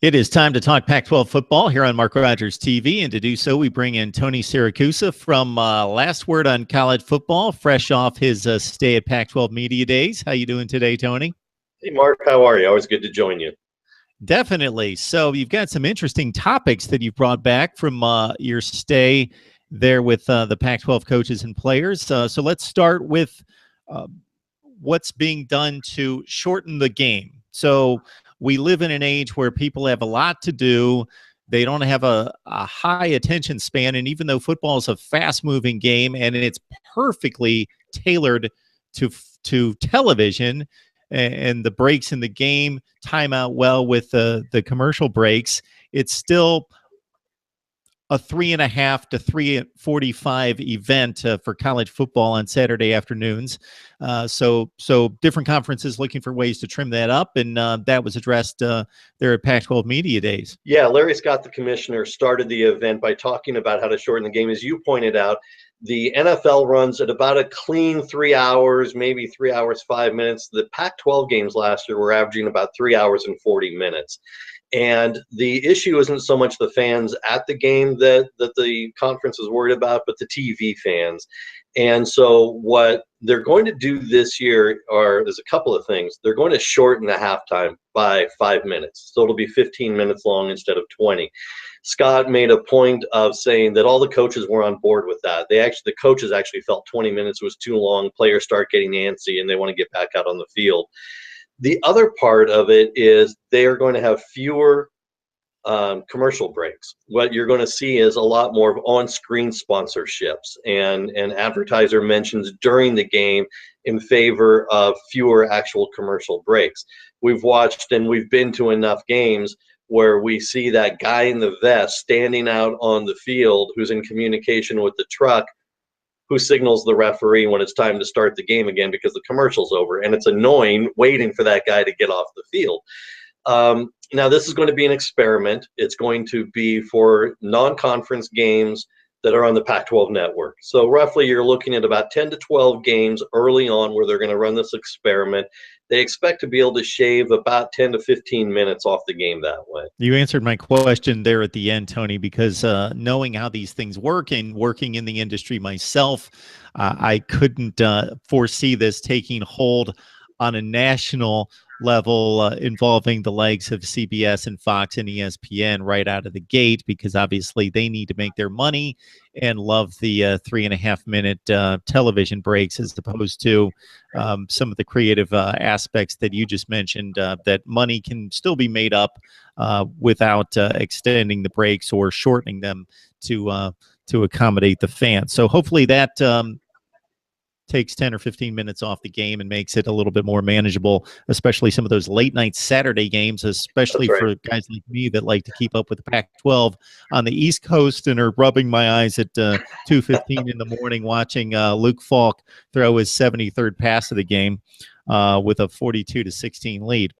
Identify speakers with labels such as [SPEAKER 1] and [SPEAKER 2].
[SPEAKER 1] It is time to talk Pac-12 football here on Mark Rogers TV, and to do so, we bring in Tony Siracusa from Last Word on College Football, fresh off his stay at Pac-12 Media Days. How you doing today, Tony?
[SPEAKER 2] Hey, Mark, how are you? Always good to join you.
[SPEAKER 1] Definitely. So you've got some interesting topics that you've brought back from your stay there with the Pac-12 coaches and players. So let's start with uh, what's being done to shorten the game. So we live in an age where people have a lot to do. They don't have a high attention span. And even though football is a fast moving game and it's perfectly tailored to television and the breaks in the game time out well with the commercial breaks, it's still a 3.5 to 3:45 event for college football on Saturday afternoons. So different conferences looking for ways to trim that up, and that was addressed there at Pac-12 Media Days.
[SPEAKER 2] Yeah, Larry Scott, the commissioner, started the event by talking about how to shorten the game. As you pointed out, the NFL runs at about a clean 3 hours, maybe 3 hours, 5 minutes. The Pac-12 games last year were averaging about 3 hours and 40 minutes. And the issue isn't so much the fans at the game that the conference is worried about, but the TV fans. And so what they're going to do this year there's a couple of things. They're going to shorten the halftime by 5 minutes. So it'll be 15 minutes long instead of 20. Scott made a point of saying that all the coaches were on board with that. The coaches actually felt 20 minutes was too long. Players start getting antsy and they want to get back out on the field. The other part of it is they are going to have fewer commercial breaks. What you're going to see is a lot more of on-screen sponsorships and advertiser mentions during the game in favor of fewer actual commercial breaks. We've watched and we've been to enough games where we see that guy in the vest standing out on the field who's in communication with the truck, who signals the referee when it's time to start the game again because the commercial's over. And it's annoying waiting for that guy to get off the field. Now, this is going to be an experiment. It's going to be for non-conference games that are on the Pac-12 network. So roughly you're looking at about 10 to 12 games early on where they're going to run this experiment. They expect to be able to shave about 10 to 15 minutes off the game that way.
[SPEAKER 1] You answered my question there at the end, Tony, because knowing how these things work and working in the industry myself, I couldn't foresee this taking hold on a national level involving the likes of CBS and Fox and ESPN right out of the gate, because obviously they need to make their money and love the 3.5-minute television breaks as opposed to some of the creative aspects that you just mentioned, that money can still be made up without extending the breaks or shortening them to accommodate the fans. So hopefully that takes 10 or 15 minutes off the game and makes it a little bit more manageable, especially some of those late night Saturday games, especially for guys like me that like to keep up with the Pac-12 on the East Coast and are rubbing my eyes at 2:15 in the morning watching Luke Falk throw his 73rd pass of the game with a 42-16 lead.